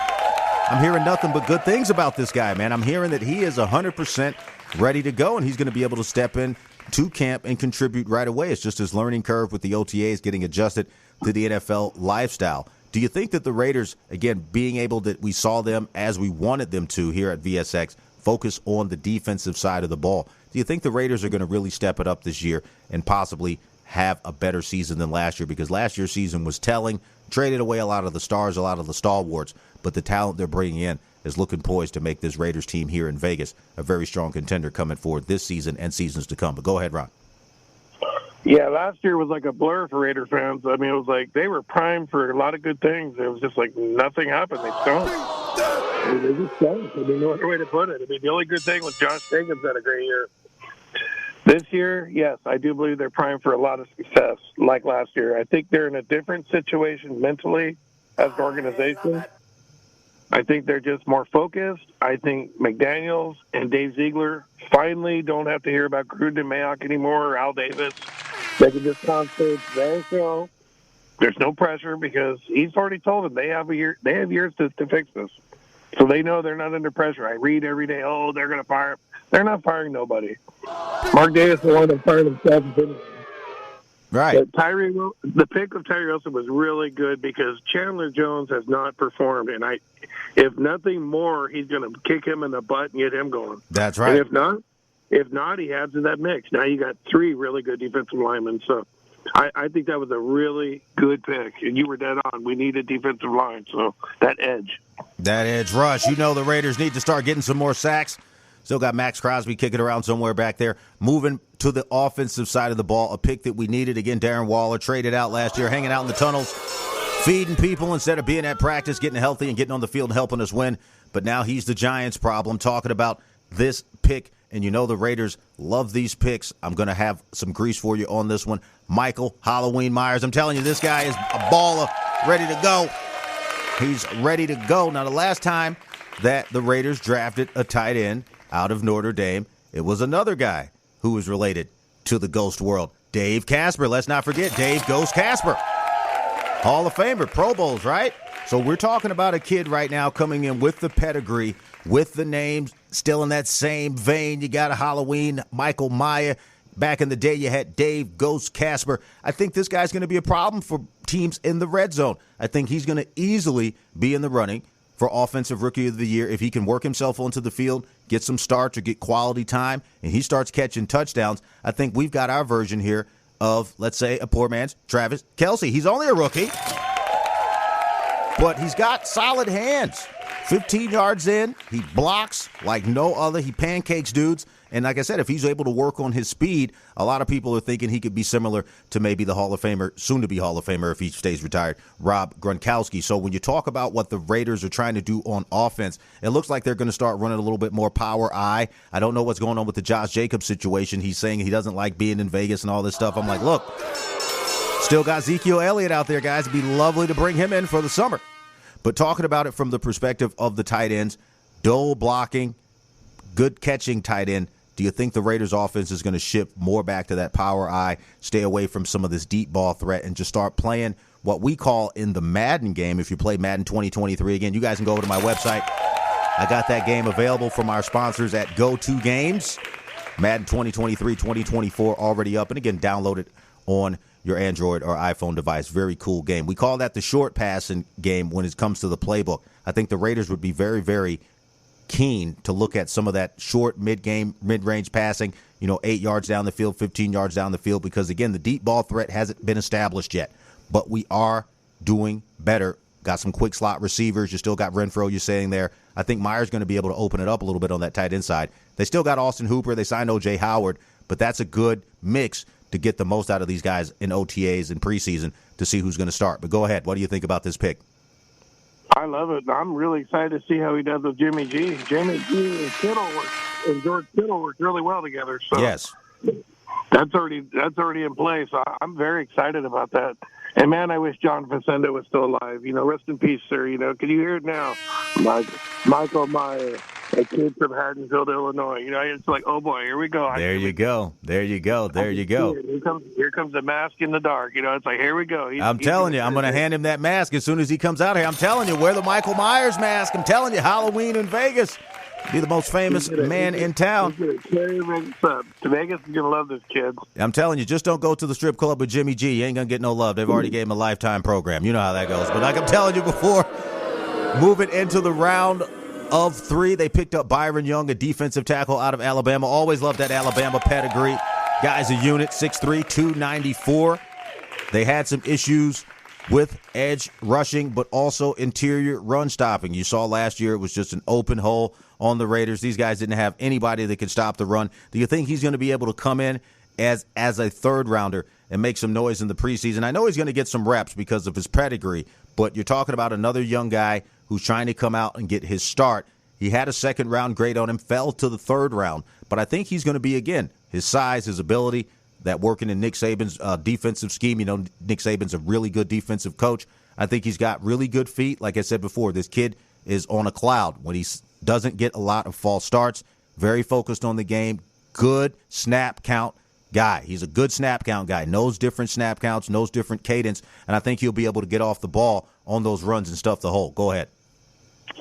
I'm hearing nothing but good things about this guy, man. I'm hearing that he is 100% ready to go, and he's going to be able to step in to camp and contribute right away. It's just his learning curve with the OTAs, getting adjusted to the NFL lifestyle. Do you think that the Raiders, again, being able that we saw them as we wanted them to here at VSX, focus on the defensive side of the ball, do you think the Raiders are going to really step it up this year and possibly have a better season than last year? Because last year's season was telling, traded away a lot of the stars, a lot of the stalwarts, but the talent they're bringing in is looking poised to make this Raiders team here in Vegas a very strong contender coming forward this season and seasons to come. But go ahead, Ron. Yeah, last year was like a blur for Raider fans. I mean, it was like they were primed for a lot of good things. It was just like nothing happened. They stunk. They just stunk. I mean, no other way to put it. I mean, the only good thing was Josh Jacobs had a great year. This year, yes, I do believe they're primed for a lot of success like last year. I think they're in a different situation mentally as an organization. I think they're just more focused. I think McDaniels and Dave Ziegler finally don't have to hear about Gruden and Mayock anymore or Al Davis. They can just concentrate their show. There's no pressure because he's already told them they have years to fix this. So they know they're not under pressure. I read every day, oh, they're going to fire him. They're not firing nobody. Mark Davis is the one that fired himself. Right. But the pick of Tyree Wilson was really good because Chandler Jones has not performed, and if nothing more, he's going to kick him in the butt and get him going. That's right. And if not, he adds to that mix. Now you got 3 really good defensive linemen, so I think that was a really good pick, and you were dead on. We need a defensive line, so that edge. That edge rush. You know the Raiders need to start getting some more sacks. Still got Max Crosby kicking around somewhere back there. Moving to the offensive side of the ball, a pick that we needed. Again, Darren Waller traded out last year, hanging out in the tunnels, feeding people instead of being at practice, getting healthy and getting on the field and helping us win. But now he's the Giants' problem. Talking about this pick, and you know the Raiders love these picks. I'm going to have some grease for you on this one. Michael Halloween Myers. I'm telling you, this guy is a baller, ready to go. He's ready to go. Now, the last time that the Raiders drafted a tight end out of Notre Dame, it was another guy who was related to the Ghost World, Dave Casper. Let's not forget Dave Ghost Casper. Hall of Famer, Pro Bowls, right? So we're talking about a kid right now coming in with the pedigree, with the name, still in that same vein. You got a Halloween, Michael Meyer. Back in the day, you had Dave Ghost Casper. I think this guy's going to be a problem for teams in the red zone. I think he's going to easily be in the running for Offensive Rookie of the Year if he can work himself onto the field, get some starts or get quality time, and he starts catching touchdowns. I think we've got our version here of, let's say, a poor man's Travis Kelce. He's only a rookie, but he's got solid hands. 15 yards in, he blocks like no other. He pancakes dudes. And like I said, if he's able to work on his speed, a lot of people are thinking he could be similar to maybe the Hall of Famer, soon-to-be Hall of Famer if he stays retired, Rob Gronkowski. So when you talk about what the Raiders are trying to do on offense, it looks like they're going to start running a little bit more power I. I don't know what's going on with the Josh Jacobs situation. He's saying he doesn't like being in Vegas and all this stuff. I'm like, look, still got Ezekiel Elliott out there, guys. It'd be lovely to bring him in for the summer. But talking about it from the perspective of the tight ends, dual blocking, good catching tight end, do you think the Raiders' offense is going to shift more back to that power I, stay away from some of this deep ball threat, and just start playing what we call in the Madden game? If you play Madden 2023, again, you guys can go over to my website. I got that game available from our sponsors at Go2 Games. Madden 2023, 2024 already up. And again, download it on your Android or iPhone device. Very cool game. We call that the short passing game when it comes to the playbook. I think the Raiders would be very, very keen to look at some of that short mid-range passing, 8 yards down the field, 15 yards down the field, because, again, the deep ball threat hasn't been established yet. But we are doing better. Got some quick slot receivers. You still got Renfro, you're saying there. I think Meyer's going to be able to open it up a little bit on that tight end side. They still got Austin Hooper. They signed O.J. Howard, but that's a good mix to get the most out of these guys in OTAs and preseason to see who's going to start. But go ahead. What do you think about this pick? I love it. I'm really excited to see how he does with Jimmy G. Jimmy G and George Kittle worked really well together. So yes, that's already in place. So I'm very excited about that. And man, I wish John Facenda was still alive. Rest in peace, sir. Can you hear it now? Michael Meyer, a kid from Haddonfield, Illinois. It's like, oh boy, here we go. There you go. Here comes the mask in the dark. It's like, here we go. I'm telling you, I'm going to hand him that mask as soon as he comes out here. I'm telling you, wear the Michael Myers mask. I'm telling you, Halloween in Vegas. Be the most famous man in town. Vegas is going to love this kid. I'm telling you, just don't go to the strip club with Jimmy G. You ain't going to get no love. They've already gave him a lifetime program. You know how that goes. But like I'm telling you before, moving into the round of 3, they picked up Byron Young, a defensive tackle out of Alabama. Always loved that Alabama pedigree. Guy's a unit, 6'3", 294. They had some issues with edge rushing, but also interior run stopping. You saw last year it was just an open hole on the Raiders. These guys didn't have anybody that could stop the run. Do you think he's going to be able to come in as a third rounder and make some noise in the preseason? I know he's going to get some reps because of his pedigree, but you're talking about another young guy who's trying to come out and get his start. He had a second-round grade on him, fell to the third round, but I think he's going to be, again, his size, his ability, that working in Nick Saban's defensive scheme. Nick Saban's a really good defensive coach. I think he's got really good feet. Like I said before, this kid is on a cloud when he doesn't get a lot of false starts. Very focused on the game. Good snap count guy. He's a good snap count guy. Knows different snap counts, knows different cadence, and I think he'll be able to get off the ball on those runs and stuff the hole. Go ahead.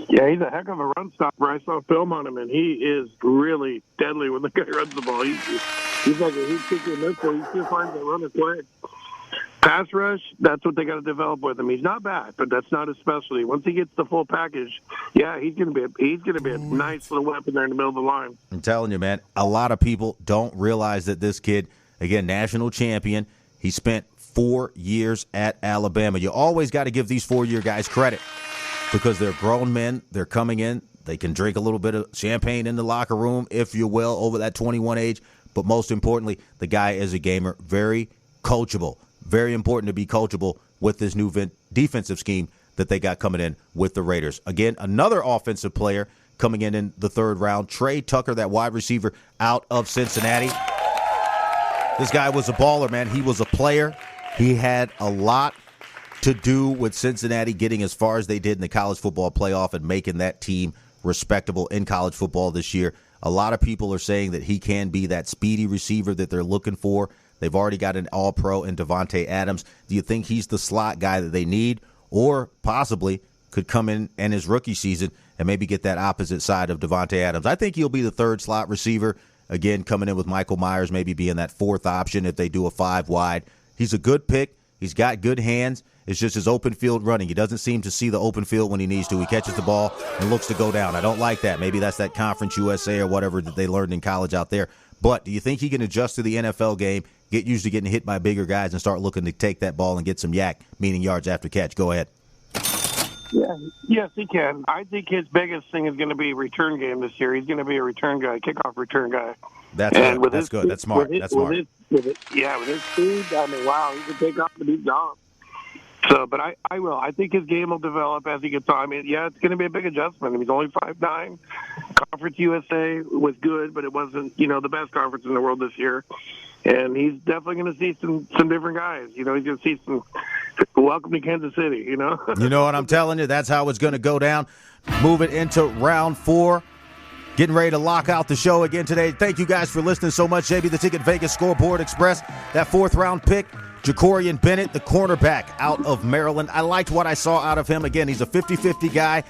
Yeah, he's a heck of a run stopper. I saw film on him, and he is really deadly when the guy runs the ball. He's like a heat-seeking missile. He still finds that running quick. Pass rush, that's what they got to develop with him. He's not bad, but that's not his specialty. Once he gets the full package, yeah, he's going to be a nice little weapon there in the middle of the line. I'm telling you, man, a lot of people don't realize that this kid, again, national champion, he spent 4 years at Alabama. You always got to give these 4-year guys credit because they're grown men. They're coming in. They can drink a little bit of champagne in the locker room, if you will, over that 21 age. But most importantly, the guy is a gamer, very coachable. Very important to be coachable with this new defensive scheme that they got coming in with the Raiders. Again, another offensive player coming in the third round, Trey Tucker, that wide receiver out of Cincinnati. This guy was a baller, man. He was a player. He had a lot to do with Cincinnati getting as far as they did in the college football playoff and making that team respectable in college football this year. A lot of people are saying that he can be that speedy receiver that they're looking for. They've already got an all-pro in Devontae Adams. Do you think he's the slot guy that they need, or possibly could come in his rookie season and maybe get that opposite side of Devontae Adams? I think he'll be the third slot receiver, again, coming in with Michael Myers, maybe being that fourth option if they do a 5-wide. He's a good pick. He's got good hands. It's just his open field running. He doesn't seem to see the open field when he needs to. He catches the ball and looks to go down. I don't like that. Maybe that's that Conference USA or whatever that they learned in college out there. But do you think he can adjust to the NFL game, get used to getting hit by bigger guys, and start looking to take that ball and get some yak, meaning yards after catch? Go ahead. Yeah, yes, he can. I think his biggest thing is going to be return game this year. He's going to be a return guy, kickoff return guy. That's good. That's good. That's smart. That's smart. With his speed, I mean, wow, he can take off and he's gone. So, but I will. I think his game will develop as he gets on. I mean, yeah, it's going to be a big adjustment. I mean, he's only 5'9". Conference USA was good, but it wasn't, the best conference in the world this year. And he's definitely going to see some different guys. He's going to see some welcome to Kansas City, You know what I'm telling you? That's how it's going to go down. Moving into round 4. Getting ready to lock out the show again today. Thank you guys for listening so much. JB the Ticket Vegas Scoreboard Express. That 4th round pick, Jacorian Bennett, the cornerback out of Maryland. I liked what I saw out of him. Again, he's a 50-50 guy.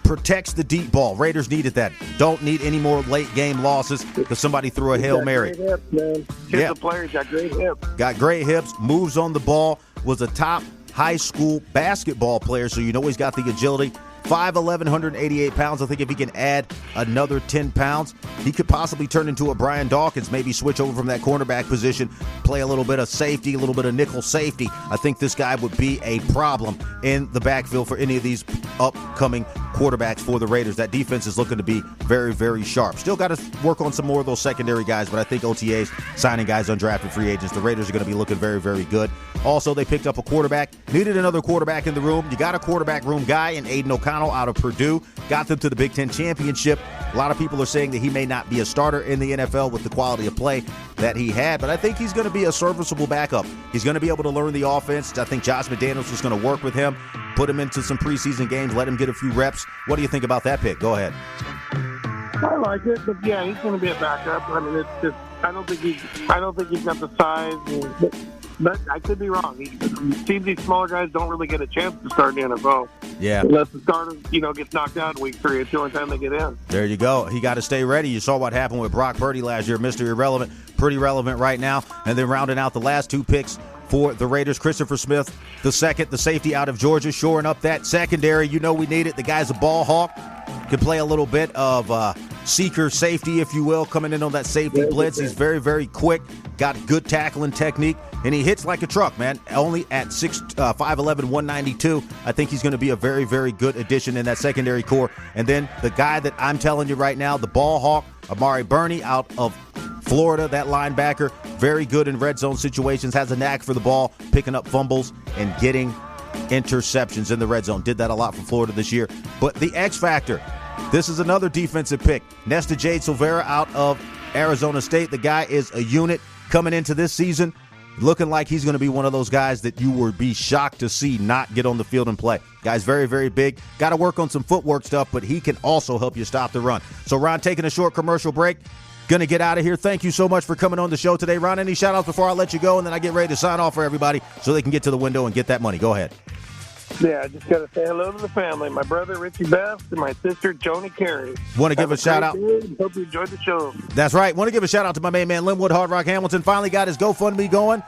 Protects the deep ball. Raiders needed that. Don't need any more late game losses because somebody threw a Hail Mary. Great hips, man. The player's got great hips. Got great hips. Moves on the ball. Was a top high school basketball player, so he's got the agility. 5'11", 188 pounds. I think if he can add another 10 pounds, he could possibly turn into a Brian Dawkins, maybe switch over from that cornerback position, play a little bit of safety, a little bit of nickel safety. I think this guy would be a problem in the backfield for any of these upcoming quarterbacks for the Raiders. That defense is looking to be very, very sharp. Still got to work on some more of those secondary guys, but I think OTAs, signing guys, undrafted free agents, the Raiders are going to be looking very, very good. Also, they picked up a quarterback. Needed another quarterback in the room. You got a quarterback room guy in Aiden O'Connell out of Purdue. Got them to the Big Ten Championship. A lot of people are saying that he may not be a starter in the NFL with the quality of play that he had, but I think he's going to be a serviceable backup. He's going to be able to learn the offense. I think Josh McDaniels is going to work with him, put him into some preseason games, let him get a few reps. What do you think about that pick? Go ahead. I like it, but yeah, he's going to be a backup. I mean, it's just I don't think he's got the size. But I could be wrong. It seems these smaller guys don't really get a chance to start in the NFL. Yeah. Unless the starter, gets knocked out in week 3. It's the only time they get in. There you go. He got to stay ready. You saw what happened with Brock Purdy last year. Mr. Irrelevant, pretty relevant right now. And then rounding out the last 2 picks for the Raiders, Christopher Smith, the second, the safety out of Georgia, shoring up that secondary. We need it. The guy's a ball hawk. Can play a little bit of seeker safety, if you will, coming in on that safety blitz. He's very, very quick, got good tackling technique, and he hits like a truck, man. Only at 5'11", 192. I think he's going to be a very, very good addition in that secondary core. And then the guy that I'm telling you right now, the ball hawk, Amari Burney out of Florida, that linebacker, very good in red zone situations, has a knack for the ball, picking up fumbles and getting interceptions in the red zone. Did that a lot for Florida this year. But the X factor, this is another defensive pick. Nesta Jade Silvera out of Arizona State. The guy is a unit coming into this season, looking like he's going to be one of those guys that you would be shocked to see not get on the field and play. Guy's very, very big. Got to work on some footwork stuff, but he can also help you stop the run. So, Ron, taking a short commercial break. Going to get out of here. Thank you so much for coming on the show today. Ron, any shout-outs before I let you go, and then I get ready to sign off for everybody so they can get to the window and get that money. Go ahead. Yeah, I just got to say hello to the family. My brother, Richie Best, and my sister, Joni Carey. Want to give a shout-out. Hope you enjoyed the show. That's right. Want to give a shout-out to my main man, Linwood Hard Rock Hamilton. Finally got his GoFundMe going.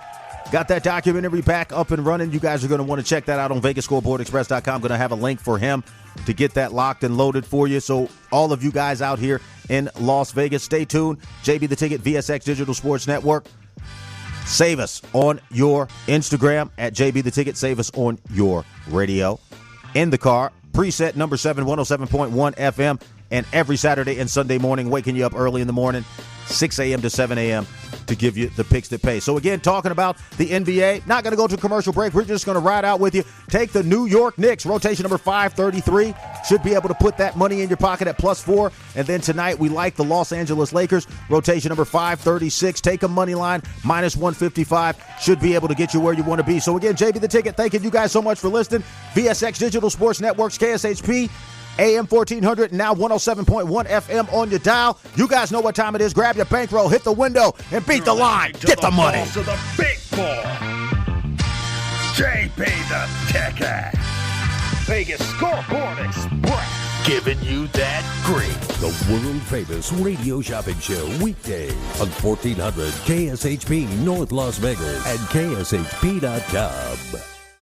Got that documentary back up and running. You guys are going to want to check that out on VegasScoreboardExpress.com. Going to have a link for him to get that locked and loaded for you. So all of you guys out here in Las Vegas, stay tuned. JB the Ticket, VSX Digital Sports Network. Save us on your Instagram at JB the Ticket. Save us on your radio. In the car, preset number 7, 107.1 FM. And every Saturday and Sunday morning, waking you up early in the morning, 6 a.m. to 7 a.m. to give you the picks that pay. So, again, talking about the NBA, not going to go to a commercial break. We're just going to ride out with you. Take the New York Knicks, rotation number 533. Should be able to put that money in your pocket at +4. And then tonight, we like the Los Angeles Lakers, rotation number 536. Take a money line, -155. Should be able to get you where you want to be. So, again, JB the Ticket, thanking you guys so much for listening. VSX Digital Sports Networks, KSHP, AM 1400, now 107.1 FM on your dial. You guys know what time it is. Grab your bankroll, hit the window, and beat the line. Get the money. To the big ball. JB the Ticket. Vegas Scoreboard Express. Giving you that green. The world-famous radio shopping show weekdays on 1400 KSHP North Las Vegas and KSHP.com.